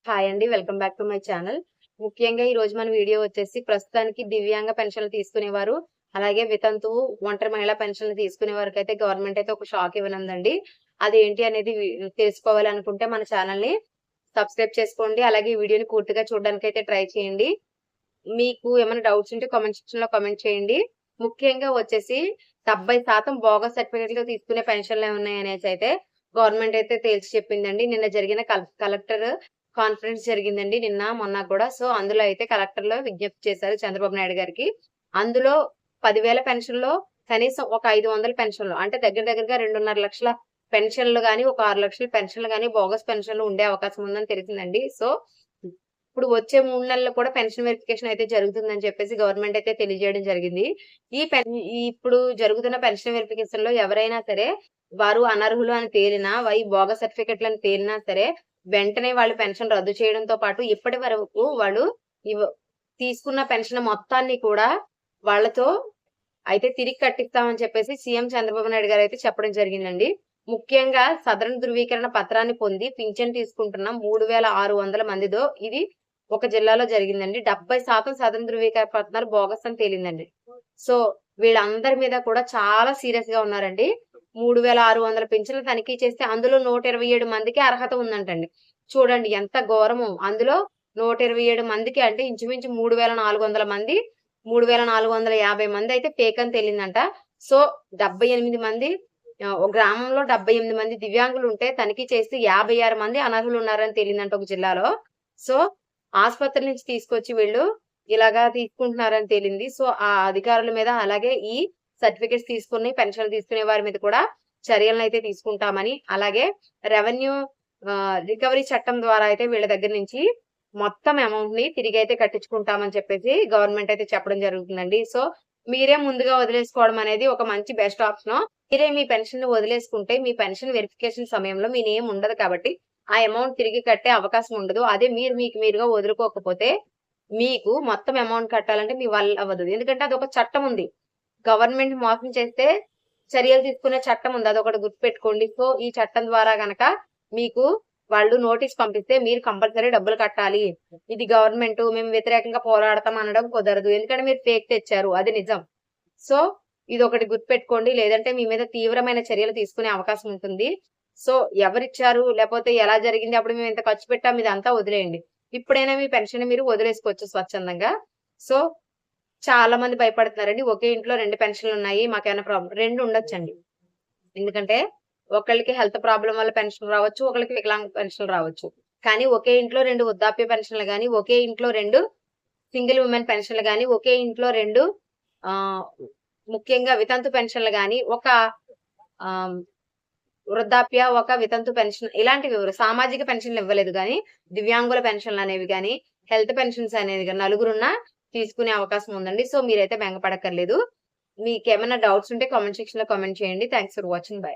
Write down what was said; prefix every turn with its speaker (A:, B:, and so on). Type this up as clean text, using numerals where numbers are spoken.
A: Hi అండి. Welcome back to my channel. ముఖ్యంగా ఈ రోజు మన వీడియో వచ్చేసి ప్రస్తుతానికి దివ్యాంగ పెన్షన్లు తీసుకునేవారు, అలాగే వితంతువు, ఒంటరి మహిళా పెన్షన్లు తీసుకునే వారికైతే గవర్నమెంట్ అయితే ఒక షాక్ ఇవ్వనుందండి. అది ఏంటి అనేది తెలుసుకోవాలనుకుంటే మన ఛానల్‌ని సబ్స్క్రైబ్ చేసుకోండి. అలాగే ఈ వీడియోని పూర్తిగా చూడడానికైతే ట్రై చేయండి. మీకు ఏమైనా డౌట్స్ ఉంటే కామెంట్ సెక్షన్‌లో కామెంట్ చేయండి. ముఖ్యంగా వచ్చేసి 70% బోగస్ సర్టిఫికేట్‌లతో తీసుకునే పెన్షన్‌లే ఉన్నాయనేసి అయితే గవర్నమెంట్ అయితే తేల్చి చెప్పిందండి. నిన్న జరిగిన కలెక్టర్ కాన్ఫరెన్స్ జరిగిందండి నిన్న, మొన్న కూడా. సో, అందులో అయితే కలెక్టర్‌లో విజ్ఞప్తి చేశారు చంద్రబాబు నాయుడు గారికి. అందులో 10,000 పెన్షన్‌లో కనీసం ఒక 500 పెన్షన్‌లు అంటే దగ్గర దగ్గరగా 2.5 లక్షల పెన్షన్‌లు గాని, ఒక 6 లక్షల పెన్షన్‌లు గాని, బోగస్ పెన్షన్‌లు ఉండే అవకాశం ఉందని తెలిసిందండి. సో, ఇప్పుడు వచ్చే 3 నెలల్లో కూడా పెన్షన్ వెరిఫికేషన్ అయితే జరుగుతుందని చెప్పేసి గవర్నమెంట్ అయితే తెలియజేయడం జరిగింది. ఇప్పుడు జరుగుతున్న పెన్షన్ వెరిఫికేషన్‌లో ఎవరైనా సరే వారు అనర్హులు అని తేలినా, ఈ బోగస్ సర్టిఫికేట్‌లని తేలినా సరే వెంటనే వాళ్ళు పెన్షన్ రద్దు చేయడంతో పాటు ఇప్పటి వరకు వాళ్ళు ఇవ్ తీసుకున్న పెన్షన్ మొత్తాన్ని కూడా వాళ్ళతో అయితే తిరిగి కట్టిస్తామని చెప్పేసి సీఎం చంద్రబాబు నాయుడు గారు అయితే చెప్పడం జరిగిందండి. ముఖ్యంగా సదరణ ధృవీకరణ పత్రాన్ని పొంది పింఛన్ తీసుకుంటున్న 3,600 మందితో ఇది ఒక జిల్లాలో జరిగిందండి. 70% సదరణ ధృవీకరణ పత్రాలు బోగస్ అని తేలిందండి. సో, వీళ్ళందరి మీద కూడా చాలా సీరియస్ గా ఉన్నారండి. 3,600 పింఛన్లు తనిఖీ చేస్తే అందులో 127 మందికి అర్హత ఉందంటండి. చూడండి ఎంత ఘోరమో. అందులో 127 మందికి అంటే ఇంచుమించు 3,400 మంది, 3,450 మంది అయితే ఫేక్ అని తేలిందంట. సో, 78 మంది ఒక గ్రామంలో 78 మంది దివ్యాంగులు ఉంటే తనిఖీ చేస్తే 56 మంది అనర్హులు ఉన్నారని తేలిందంట ఒక జిల్లాలో. సో, ఆస్పత్రి నుంచి తీసుకొచ్చి వీళ్ళు ఇలాగా తీసుకుంటున్నారని తేలింది. సో, ఆ అధికారుల మీద అలాగే ఈ సర్టిఫికేట్స్ తీసుకుని పెన్షన్లు తీసుకునే వారి మీద కూడా చర్యలనైతే తీసుకుంటామని, అలాగే రెవెన్యూ రికవరీ చట్టం ద్వారా అయితే వీళ్ళ దగ్గర నుంచి మొత్తం అమౌంట్ ని తిరిగి అయితే కట్టించుకుంటామని చెప్పేసి గవర్నమెంట్ అయితే చెప్పడం జరుగుతుందండి. సో, మీరే ముందుగా వదిలేసుకోవడం అనేది ఒక మంచి బెస్ట్ ఆప్షన్. మీరే మీ పెన్షన్ ని వదిలేసుకుంటే మీ పెన్షన్ వెరిఫికేషన్ సమయంలో మీ నేమ్ ఉండదు కాబట్టి ఆ అమౌంట్ తిరిగి కట్టే అవకాశం ఉండదు. అదే మీరు మీకు మీరుగా వదులుకోకపోతే మీకు మొత్తం అమౌంట్ కట్టాలంటే మీ వల్ల అవ్వదు. ఎందుకంటే అదొక చట్టం ఉంది. గవర్నమెంట్ మోసం చేస్తే చర్యలు తీసుకునే చట్టం ఉంది. అదొకటి గుర్తుపెట్టుకోండి. సో, ఈ చట్టం ద్వారా గనక మీకు వాళ్ళు నోటీస్ పంపిస్తే మీరు కంపల్సరీ డబ్బులు కట్టాలి. ఇది గవర్నమెంట్ మేము వ్యతిరేకంగా పోరాడతాం అనడం కుదరదు. ఎందుకంటే మీరు ఫేక్ తెచ్చారు. అది నిజం. సో, ఇదొకటి గుర్తుపెట్టుకోండి. లేదంటే మీ మీద తీవ్రమైన చర్యలు తీసుకునే అవకాశం ఉంటుంది. సో, ఎవరిచ్చారు లేకపోతే ఎలా జరిగింది, అప్పుడు మేము ఇంత ఖర్చు పెట్టాం ఇదంతా వదిలేయండి. ఇప్పుడైనా మీ పెన్షన్ మీరు వదిలేసుకోవచ్చు స్వచ్ఛందంగా. సో, చాలా మంది భయపడుతున్నారండి. ఒకే ఇంట్లో 2 పెన్షన్లున్నాయి. మాకేమైనా ప్రాబ్లమ్ 2 ఉండొచ్చండి. ఎందుకంటే ఒకళ్ళకి హెల్త్ ప్రాబ్లమ్ వల్ల పెన్షన్ రావచ్చు. ఒకళ్ళకి వికలాంగ పెన్షన్ రావచ్చు. కానీ ఒకే ఇంట్లో 2 వృద్ధాప్య పెన్షన్లు గాని, ఒకే ఇంట్లో 2 సింగిల్ వుమెన్ పెన్షన్లు గాని, ఒకే ఇంట్లో 2 ఆహ్, ముఖ్యంగా వితంతు పెన్షన్లు గాని, ఒక ఆహ్, వృద్ధాప్య, ఒక వితంతు పెన్షన్ ఇలాంటివి సామాజిక పెన్షన్లు ఇవ్వలేదు గానీ, దివ్యాంగుల పెన్షన్లు అనేవి గాని, హెల్త్ పెన్షన్స్ అనేవి గాని నలుగురున్నా తీసుకునే అవకాశం ఉందండి. సో, మీరైతే బెంగ పడక్కర్లేదు. మీకేమైనా డౌట్స్ ఉంటే కామెంట్ సెక్షన్‌లో కామెంట్ చేయండి. Thanks for watching. బై.